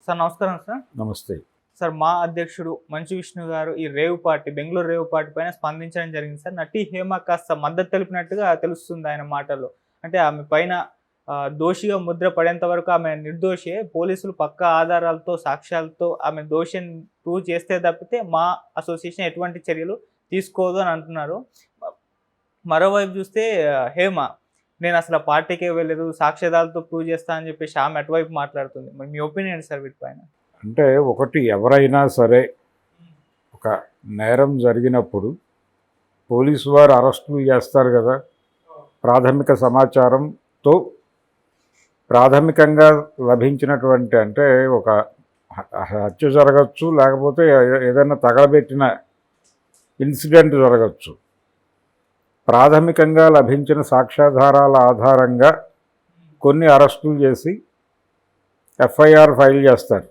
Sir నమస్కారం sir. నమస్తే. Sir మా అధ్యక్షుడు మంచు విష్ణు గారు ఈ rave party, Bengaluru rave party పైన స్పందించడం జరిగింది సార్. నటి హేమ కాస్త మద్దతు తెలిపినట్టుగా తెలుస్తుంది ఆయన మాటల్లో. అంటే ఆమె పైన దోషిగా ముద్ర పడేంత వరకు ఆమె నిర్దోషే. పోలీసులు పక్కా ఆధారాలతో, సాక్ష్యాలతో ఆమె దోషిని ప్రూవ్ చేస్తే తప్పితే మా అసోసియేషన్ ఎటువంటి చర్యలు తీసుకోదు అని అంటున్నారు. మరోవైపు చూస్తే హేమ నేను అసలు ఆ పార్టీకే వెళ్ళలేదు, సాక్ష్యాధారాలతో ప్రూవ్ చేస్తా అని చెప్పేసి ఆమె అటువైపు మాట్లాడుతుంది. మరి మీ ఒపీనియన్ సార్ వీటిపైన? అంటే ఒకటి, ఎవరైనా సరే ఒక నేరం జరిగినప్పుడు పోలీసు వారు అరెస్టులు చేస్తారు కదా. ప్రాథమిక సమాచారంతో ప్రాథమికంగా లభించినటువంటి, అంటే ఒక హత్య జరగచ్చు, లేకపోతే ఏదైనా తగలబెట్టిన ఇన్సిడెంట్ జరగచ్చు. ప్రాథమికంగా లభించిన సాక్ష్యాధారాల ఆధారంగా కొన్ని అరెస్టులు చేసి ఎఫ్ఐఆర్ ఫైల్ చేస్తారు.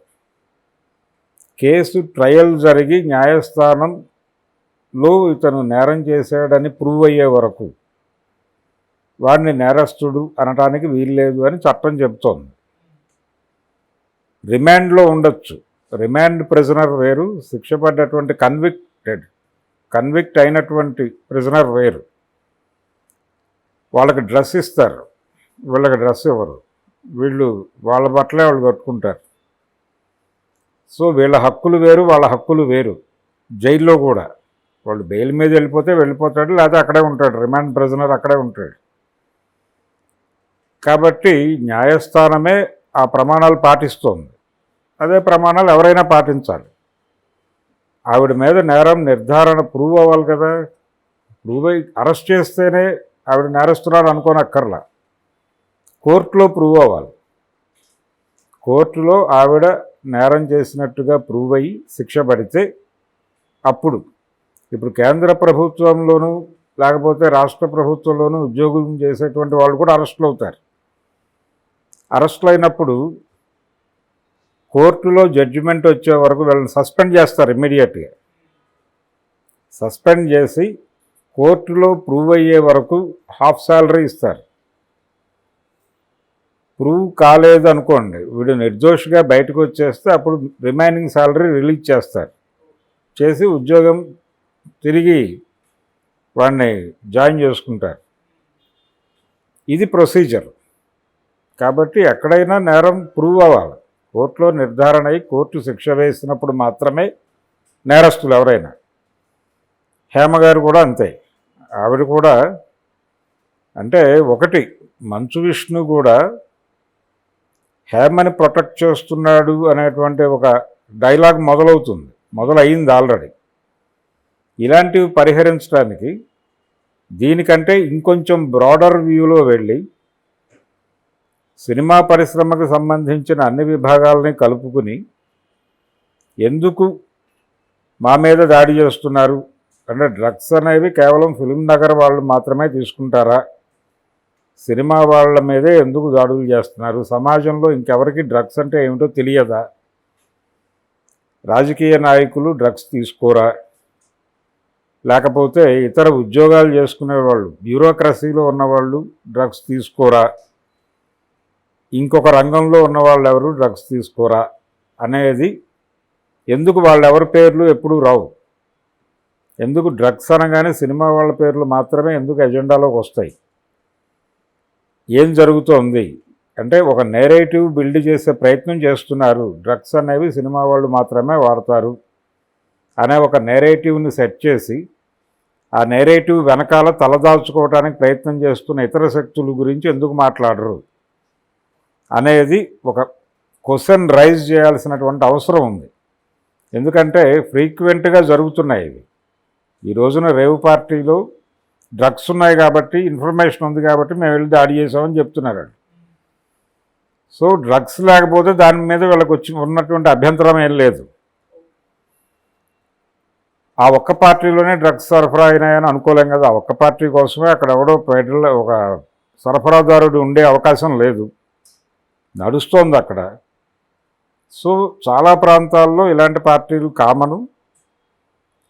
కేసు ట్రయల్ జరిగి న్యాయస్థానంలో ఇతను నేరం చేశాడని ప్రూవ్ అయ్యే వరకు వాడిని నేరస్తుడు అనటానికి వీల్లేదు అని చట్టం చెబుతోంది. రిమాండ్లో ఉండొచ్చు. రిమాండ్ ప్రిజనర్ వేరు, శిక్ష పడ్డటువంటి కన్విక్ట్ అయినటువంటి ప్రిజనర్ వేరు. వాళ్ళకి డ్రెస్ ఇస్తారు, వీళ్ళకి డ్రెస్ ఇవ్వరు. వీళ్ళు వాళ్ళ బట్టలే వాళ్ళు కట్టుకుంటారు. సో వీళ్ళ హక్కులు వేరు, వాళ్ళ హక్కులు వేరు. జైల్లో కూడా వాళ్ళు బెయిల్ మీద వెళ్ళిపోతాడు, లేకపోతే అక్కడే ఉంటాడు. రిమాండ్ ప్రిజనర్ అక్కడే ఉంటాడు. కాబట్టి న్యాయస్థానమే ఆ ప్రమాణాలు పాటిస్తోంది. అదే ప్రమాణాలు ఎవరైనా పాటించాలి. ఆవిడ మీద నేరం నిర్ధారణ ప్రూవ్ అవ్వాలి కదా. ప్రూవ్ అయ్యి అరెస్ట్ చేస్తేనే ఆవిడ నేరస్తున్నారు అనుకోనక్కర్లా. కోర్టులో ప్రూవ్ అవ్వాలి. కోర్టులో ఆవిడ నేరం చేసినట్టుగా ప్రూవ్ అయ్యి శిక్ష పడితే అప్పుడు, ఇప్పుడు కేంద్ర ప్రభుత్వంలోనూ లేకపోతే రాష్ట్ర ప్రభుత్వంలోనూ ఉద్యోగం చేసేటువంటి వాళ్ళు కూడా అరెస్టులు అవుతారు. అరెస్టులు అయినప్పుడు కోర్టులో జడ్జిమెంట్ వచ్చే వరకు వీళ్ళని సస్పెండ్ చేస్తారు. ఇమ్మీడియట్గా సస్పెండ్ చేసి కోర్టులో ప్రూవ్ అయ్యే వరకు హాఫ్ శాలరీ ఇస్తారు. ప్రూవ్ కాలేదు అనుకోండి, వీడు నిర్దోషిగా బయటకు వచ్చేస్తే అప్పుడు రిమైనింగ్ శాలరీ రిలీజ్ చేస్తారు. చేసి ఉద్యోగం తిరిగి వాడిని జాయిన్ చేసుకుంటారు. ఇది ప్రొసీజర్. కాబట్టి ఎక్కడైనా నేరం ప్రూవ్ అవ్వాలి. కోర్టులో నిర్ధారణ అయి కోర్టు శిక్ష వేసినప్పుడు మాత్రమే నేరస్తులు ఎవరైనా. హేమ గారు కూడా అంతే. ఆవిడ కూడా అంటే ఒకటి, మంచు విష్ణు కూడా హేమని ప్రొటెక్ట్ చేస్తున్నాడు అనేటువంటి ఒక డైలాగ్ మొదలయ్యింది ఆల్రెడీ. ఇలాంటివి పరిహరించడానికి దీనికంటే ఇంకొంచెం బ్రాడర్ వ్యూలో వెళ్ళి సినిమా పరిశ్రమకు సంబంధించిన అన్ని విభాగాలని కలుపుకుని ఎందుకు మా మీద దాడి చేస్తున్నారు అంటే, డ్రగ్స్ అనేవి కేవలం ఫిల్మ్ నగర్ వాళ్ళు మాత్రమే తీసుకుంటారా, సినిమా వాళ్ళ మీదే ఎందుకు దాడులు చేస్తున్నారు, సమాజంలో ఇంకెవరికి డ్రగ్స్ అంటే ఏమిటో తెలియదా, రాజకీయ నాయకులు డ్రగ్స్ తీసుకోరా, లేకపోతే ఇతర ఉద్యోగాలు చేసుకునేవాళ్ళు, బ్యూరోక్రసీలో ఉన్నవాళ్ళు డ్రగ్స్ తీసుకోరా, ఇంకొక రంగంలో ఉన్నవాళ్ళు ఎవరు డ్రగ్స్ తీసుకోరా అనేది ఎందుకు వాళ్ళెవరి పేర్లు ఎప్పుడూ రావు. ఎందుకు డ్రగ్స్ అనగానే సినిమా వాళ్ళ పేర్లు మాత్రమే ఎందుకు ఎజెండాలోకి వస్తాయి? ఏం జరుగుతోంది అంటే, ఒక నేరేటివ్ బిల్డ్ చేసే ప్రయత్నం చేస్తున్నారు. డ్రగ్స్ అనేవి సినిమా వాళ్ళు మాత్రమే వాడతారు అనే ఒక నేరేటివ్ని సెట్ చేసి ఆ నేరేటివ్ వెనకాల తలదాల్చుకోవడానికి ప్రయత్నం చేస్తున్న ఇతర శక్తుల గురించి ఎందుకు మాట్లాడరు అనేది ఒక క్వశ్చన్ రైజ్ చేయాల్సినటువంటి అవసరం ఉంది. ఎందుకంటే ఫ్రీక్వెంట్గా జరుగుతున్నాయి ఇవి. ఈ రోజున రేవ్ పార్టీలో డ్రగ్స్ ఉన్నాయి కాబట్టి, ఇన్ఫర్మేషన్ ఉంది కాబట్టి మేము వెళ్ళి దాడి చేసామని చెప్తున్నారు. సో డ్రగ్స్ లేకపోతే దాని మీద వీళ్ళకి ఉన్నటువంటి అభ్యంతరం ఏం లేదు. ఆ ఒక్క పార్టీలోనే డ్రగ్స్ సరఫరా అయినాయని అనుకోలేం కదా. ఆ ఒక్క పార్టీ కోసమే అక్కడ ఎవడో ఒక సరఫరాదారుడు ఉండే అవకాశం లేదు, నడుస్తోంది అక్కడ. సో చాలా ప్రాంతాల్లో ఇలాంటి పార్టీలు కామను.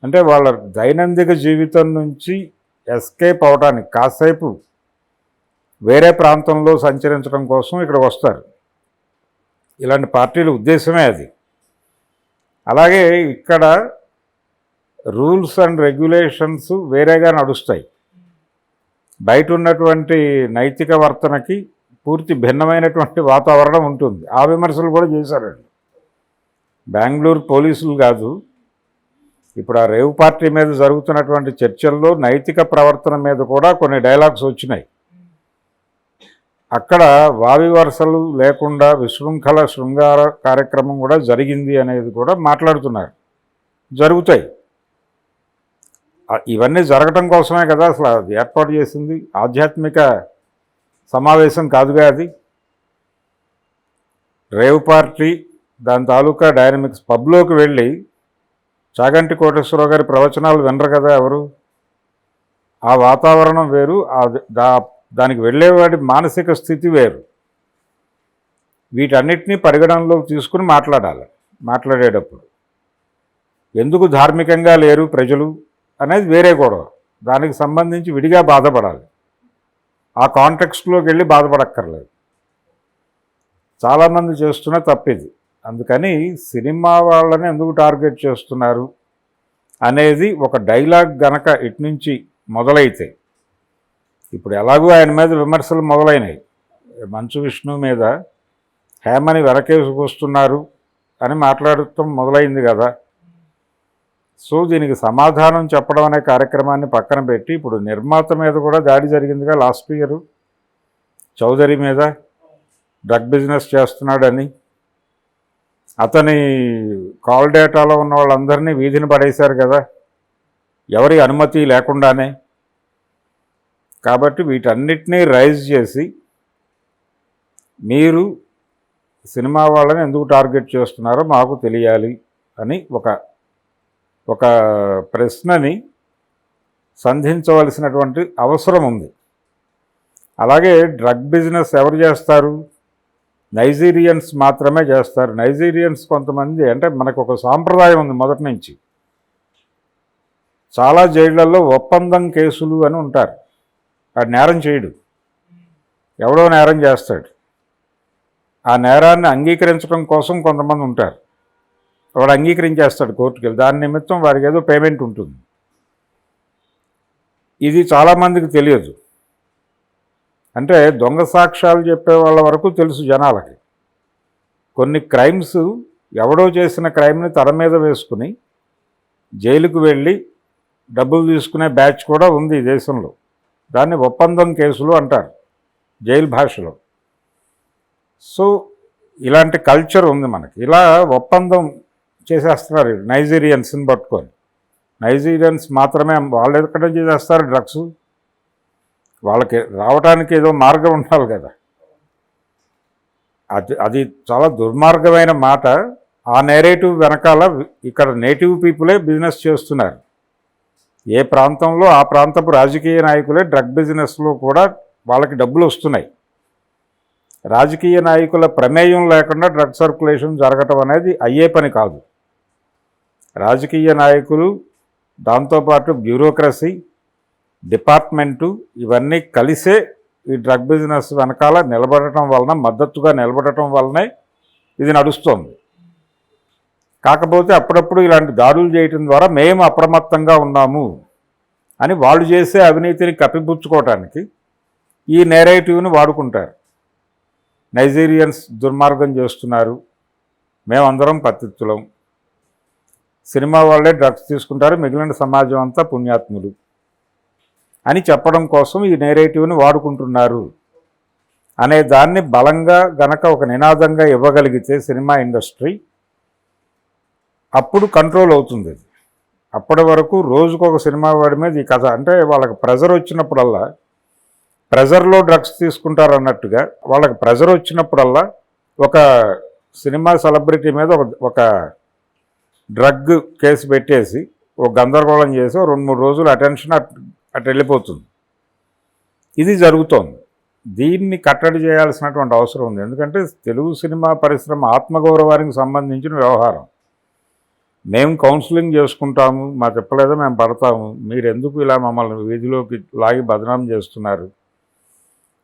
అంటే వాళ్ళ దైనందిక జీవితం నుంచి ఎస్కేప్ అవడానికి కాసేపు వేరే ప్రాంతంలో సంచరించడం కోసం ఇక్కడ వస్తారు. ఇలాంటి పార్టీల ఉద్దేశమే అది. అలాగే ఇక్కడ రూల్స్ అండ్ రెగ్యులేషన్స్ వేరేగా నడుస్తాయి. బయట ఉన్నటువంటి నైతిక వర్తనకి పూర్తి భిన్నమైనటువంటి వాతావరణం ఉంటుంది. ఆ విమర్శలు కూడా చేశారండి. బెంగళూరు పోలీసులు కాదు, ఇప్పుడు ఆ రేవ్ పార్టీ మీద జరుగుతున్నటువంటి చర్చల్లో నైతిక ప్రవర్తన మీద కూడా కొన్ని డైలాగ్స్ వచ్చినాయి. అక్కడ వావి వరుసలు లేకుండా విశృంఖల శృంగార కార్యక్రమం కూడా జరిగింది అనేది కూడా మాట్లాడుతున్నారు. జరుగుతాయి. ఇవన్నీ జరగటం కోసమే కదా అసలు అది ఏర్పాటు చేసింది. ఆధ్యాత్మిక సమావేశం కాదుగా అది. రేవ్ పార్టీ దాని తాలూకా డైనమిక్స్ పబ్లోకి వెళ్ళి చాగంటి కోటేశ్వరరావు గారి ప్రవచనాలు వినరు కదా ఎవరు. ఆ వాతావరణం వేరు, దానికి వెళ్ళేవాడి మానసిక స్థితి వేరు. వీటన్నిటినీ పరిగణనలోకి తీసుకుని మాట్లాడాలి. మాట్లాడేటప్పుడు ఎందుకు ధార్మికంగా లేరు ప్రజలు అనేది వేరే గొడవ. దానికి సంబంధించి విడిగా బాధపడాలి. ఆ కాంటెక్స్ట్లోకి వెళ్ళి బాధపడక్కర్లేదు. చాలామంది చేస్తున్న తప్పిది. అందుకని సినిమా వాళ్ళని ఎందుకు టార్గెట్ చేస్తున్నారు అనేది ఒక డైలాగ్ గనక ఇటు నుంచి మొదలైతే, ఇప్పుడు ఎలాగూ ఆయన మీద విమర్శలు మొదలైనవి. మంచు విష్ణు మీద హేమని వెనకేసుకొస్తున్నారు అని మాట్లాడటం మొదలైంది కదా. సో దీనికి సమాధానం చెప్పడం అనే కార్యక్రమాన్ని పక్కన పెట్టి ఇప్పుడు నిర్మాత మీద కూడా దాడి జరిగిందిగా లాస్ట్ ఇయర్. చౌదరి మీద డ్రగ్ బిజినెస్ చేస్తున్నాడని అతని కాల్ డేటాలో ఉన్న వాళ్ళందరినీ వీధిని పడేశారు కదా, ఎవరి అనుమతి లేకుండానే. కాబట్టి వీటన్నిటినీ రైజ్ చేసి మీరు సినిమా వాళ్ళని ఎందుకు టార్గెట్ చేస్తున్నారో మాకు తెలియాలి అని ఒక ప్రశ్నని సంధించవలసినటువంటి అవసరం ఉంది. అలాగే డ్రగ్ బిజినెస్ ఎవరు చేస్తారు? నైజీరియన్స్ మాత్రమే చేస్తారు. నైజీరియన్స్ కొంతమంది, అంటే మనకు ఒక సాంప్రదాయం ఉంది మొదటి నుంచి. చాలా జైళ్లలో ఒప్పందం కేసులు అని ఉంటారు. వాడు నేరం చేయడు, ఎవడో నేరం చేస్తాడు. ఆ నేరాన్ని అంగీకరించడం కోసం కొంతమంది ఉంటారు. వాడు అంగీకరించేస్తాడు కోర్టుకి వెళ్ళి. దాని నిమిత్తం వాడికి ఏదో పేమెంట్ ఉంటుంది. ఇది చాలామందికి తెలియదు. అంటే దొంగ సాక్ష్యాలు చెప్పే వాళ్ళ వరకు తెలుసు జనాలకి. కొన్ని క్రైమ్స్ ఎవడో చేసిన క్రైమ్ని తల మీద వేసుకుని జైలుకు వెళ్ళి డబ్బులు తీసుకునే బ్యాచ్ కూడా ఉంది ఈ దేశంలో. దాన్ని ఒప్పందం కేసులు అంటారు జైలు భాషలో. సో ఇలాంటి కల్చర్ ఉంది మనకి. ఇలా ఒప్పందం చేసేస్తున్నారు నైజీరియన్స్ని పట్టుకొని. నైజీరియన్స్ మాత్రమే వాళ్ళు ఎక్కడ చేసేస్తారు డ్రగ్స్. వాళ్ళకి రావడానికి ఏదో మార్గం ఉండాలి కదా. అది చాలా దుర్మార్గమైన మాట. ఆ నేరేటివ్ వెనకాల ఇక్కడ నేటివ్ పీపులే బిజినెస్ చేస్తున్నారు. ఏ ప్రాంతంలో ఆ ప్రాంతపు రాజకీయ నాయకులే డ్రగ్ బిజినెస్లో కూడా వాళ్ళకి డబ్బులు వస్తున్నాయి. రాజకీయ నాయకుల ప్రమేయం లేకుండా డ్రగ్ సర్క్యులేషన్ జరగటం అనేది అయ్యే పని కాదు. రాజకీయ నాయకులు, దాంతోపాటు బ్యూరోక్రసీ, డిపార్ట్మెంటు, ఇవన్నీ కలిసే ఈ డ్రగ్ బిజినెస్ వెనకాల నిలబడటం వలన, మద్దతుగా నిలబడటం వలనే ఇది నడుస్తోంది. కాకపోతే అప్పుడప్పుడు ఇలాంటి దాడులు చేయటం ద్వారా మేము అప్రమత్తంగా ఉన్నాము అని వాళ్ళు చేసే అవినీతిని కప్పిపుచ్చుకోవటానికి ఈ నేరేటివ్ని వాడుకుంటారు. నైజీరియన్స్ దుర్మార్గం చేస్తున్నారు, మేమందరం పతితులం, సినిమా వాళ్ళే డ్రగ్స్ తీసుకుంటారు, మిగిలిన సమాజం అంతా పుణ్యాత్ములు అని చెప్పడం కోసం ఈ నేరేటివ్ని వాడుకుంటున్నారు అనే దాన్ని బలంగా గనక ఒక నినాదంగా ఇవ్వగలిగితే సినిమా ఇండస్ట్రీ, అప్పుడు కంట్రోల్ అవుతుంది. అప్పటి వరకు రోజుకొక సినిమా వాడి మీద ఈ కథ, అంటే వాళ్ళకి ప్రెజర్ వచ్చినప్పుడల్లా, ప్రెజర్లో డ్రగ్స్ తీసుకుంటారు అన్నట్టుగా వాళ్ళకి ప్రెజర్ వచ్చినప్పుడల్లా ఒక సినిమా సెలబ్రిటీ మీద ఒక డ్రగ్ కేసు పెట్టేసి ఒక గందరగోళం చేసి 2-3 రోజులు అటెన్షన్ అటు వెళ్ళిపోతుంది. ఇది జరుగుతోంది. దీన్ని కట్టడి చేయాల్సినటువంటి అవసరం ఉంది. ఎందుకంటే తెలుగు సినిమా పరిశ్రమ ఆత్మగౌరవానికి సంబంధించిన వ్యవహారం. మేము కౌన్సిలింగ్ చేసుకుంటాము, మా చెప్పలేదో మేము పడతాము, మీరు ఎందుకు ఇలా మమ్మల్ని వీధిలోకి లాగి బదనాం చేస్తున్నారు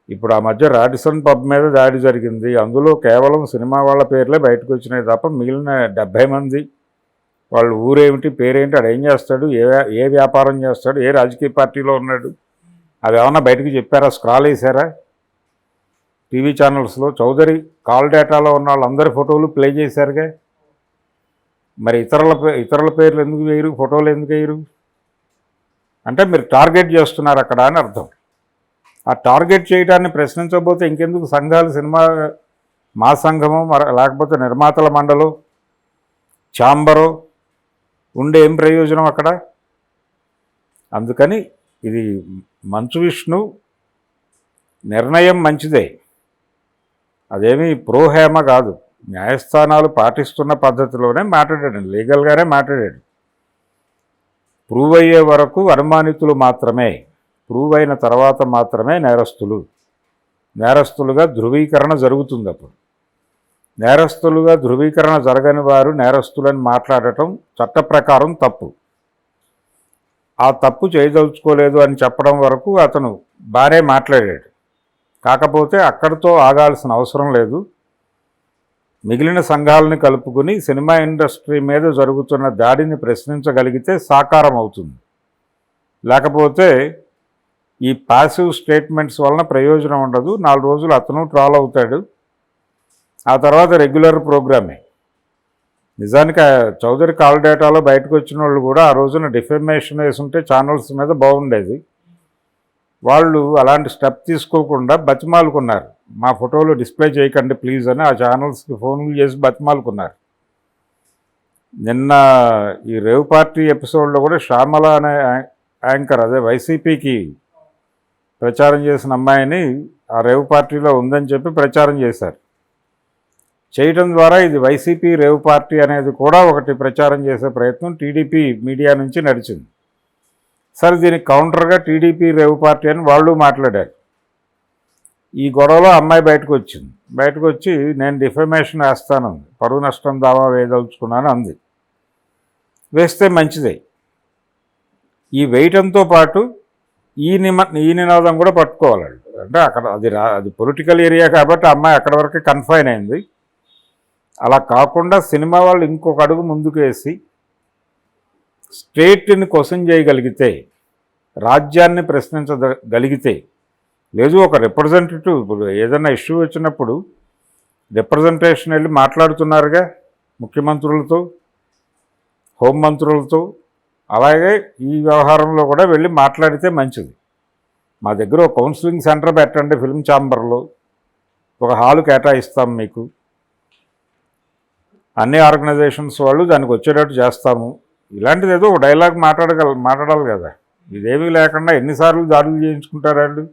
ఇప్పుడు ఆ మధ్య రాడిసన్ పబ్ మీద దాడి జరిగింది. అందులో కేవలం సినిమా వాళ్ళ పేర్లే బయటకు వచ్చినాయి తప్ప మిగిలిన 70 మంది వాళ్ళు ఊరేమిటి, పేరేంటి, ఆడు ఏం చేస్తాడు, ఏ వ్యాపారం చేస్తాడు, ఏ రాజకీయ పార్టీలో ఉన్నాడు, అవి ఏమన్నా బయటకు చెప్పారా, స్క్రాల్ వేసారా టీవీ ఛానల్స్లో? చౌదరి కాల్ డేటాలో ఉన్న వాళ్ళందరి ఫోటోలు ప్లే చేశారుగా. మరి ఇతరుల పేర్లు ఎందుకు వేయరు, ఫోటోలు ఎందుకు వేయరు? అంటే మీరు టార్గెట్ చేస్తున్నారు అక్కడ అని అర్థం. ఆ టార్గెట్ చేయడాన్ని ప్రశ్నించకపోతే ఇంకెందుకు సంఘాలు, సినిమా మా సంఘము, లేకపోతే నిర్మాతల మండలు, ఛాంబరు ఉండే ఏం ప్రయోజనం అక్కడ? అందుకని ఇది మంచు విష్ణు నిర్ణయం మంచిదే, అదేమీ ప్రోహేమ కాదు. న్యాయస్థానాలు పాటిస్తున్న పద్ధతిలోనే మాట్లాడాడు, లీగల్గానే మాట్లాడాడు. ప్రూవ్ అయ్యే వరకు అనుమానితులు మాత్రమే, ప్రూవ్ అయిన తర్వాత మాత్రమే నేరస్తులుగా ధృవీకరణ జరుగుతుంది. అప్పుడు నేరస్తులుగా ధృవీకరణ జరగని వారు నేరస్తులని మాట్లాడటం చట్ట ప్రకారం తప్పు. ఆ తప్పు చేయదలుచుకోలేదు అని చెప్పడం వరకు అతను బాగానే మాట్లాడాడు. కాకపోతే అక్కడితో ఆగాల్సిన అవసరం లేదు. మిగిలిన సంఘాలను కలుపుకుని సినిమా ఇండస్ట్రీ మీద జరుగుతున్న దాడిని ప్రశ్నించగలిగితే సాకారం అవుతుంది. లేకపోతే ఈ పాసివ్ స్టేట్మెంట్స్ వలన ప్రయోజనం ఉండదు. 4 రోజులు అతను ట్రాల్ అవుతాడు, ఆ తర్వాత రెగ్యులర్ ప్రోగ్రామే. నిజానికి చౌదరి కాల్ డేటాలో బయటకు వచ్చిన వాళ్ళు కూడా ఆ రోజున డిఫెమేషన్ వేసుంటే ఛానల్స్ మీద బాగుండేది. వాళ్ళు అలాంటి స్టెప్ తీసుకోకుండా బతిమాలుకున్నారు, మా ఫోటోలు డిస్ప్లే చేయకండి ప్లీజ్ అని ఆ ఛానల్స్కి ఫోన్లు చేసి బతిమాలుకున్నారు. నిన్న ఈ రేవ్ పార్టీ ఎపిసోడ్లో కూడా శ్యామల అనే యాంకర్, అదే వైసీపీకి ప్రచారం చేసిన అమ్మాయిని ఆ రేవ్ పార్టీలో ఉందని చెప్పి ప్రచారం చేశారు. చేయడం ద్వారా ఇది వైసీపీ రేవ్ పార్టీ అనేది కూడా ఒకటి ప్రచారం చేసే ప్రయత్నం టీడీపీ మీడియా నుంచి నడిచింది. సరే, దీనికి కౌంటర్గా టీడీపీ రేవ్ పార్టీ అని వాళ్ళు మాట్లాడారు. ఈ గొడవలో అమ్మాయి బయటకు వచ్చి నేను డిఫమేషన్ వేస్తాను, పరువు నష్టం దావా వేయదలుచుకున్నాను అంది. వేస్తే మంచిదే. ఈ వేయటంతో పాటు ఈ నినాదం కూడా పట్టుకోవాలి. అంటే అక్కడ అది పొలిటికల్ ఏరియా కాబట్టి అమ్మాయి అక్కడ వరకే కన్ఫైన్ అయింది. అలా కాకుండా సినిమా వాళ్ళు ఇంకొక అడుగు ముందుకు వేసి స్టేట్ని క్వశ్చన్ చేయగలిగితే, రాజ్యాన్ని ప్రశ్నించగలిగితే, లేదు ఒక రిప్రజెంటేటివ్, ఇప్పుడు ఏదైనా ఇష్యూ వచ్చినప్పుడు రిప్రజెంటేషన్ వెళ్ళి మాట్లాడుతున్నారుగా ముఖ్యమంత్రులతో, హోంమంత్రులతో, అలాగే ఈ వ్యవహారంలో కూడా వెళ్ళి మాట్లాడితే మంచిది. మా దగ్గర ఒక కౌన్సిలింగ్ సెంటర్ పెట్టండి ఫిల్మ్ ఛాంబర్లో, ఒక హాలు కేటాయిస్తాం మీకు, అన్ని ఆర్గనైజేషన్స్ వాళ్ళు దానికి వచ్చేటట్టు చేస్తాము, ఇలాంటిది ఏదో ఒక డైలాగ్ మాట్లాడాలి కదా. ఇదేమీ లేకుండా ఎన్నిసార్లు దాడులు చేయించుకుంటారు వాళ్ళు.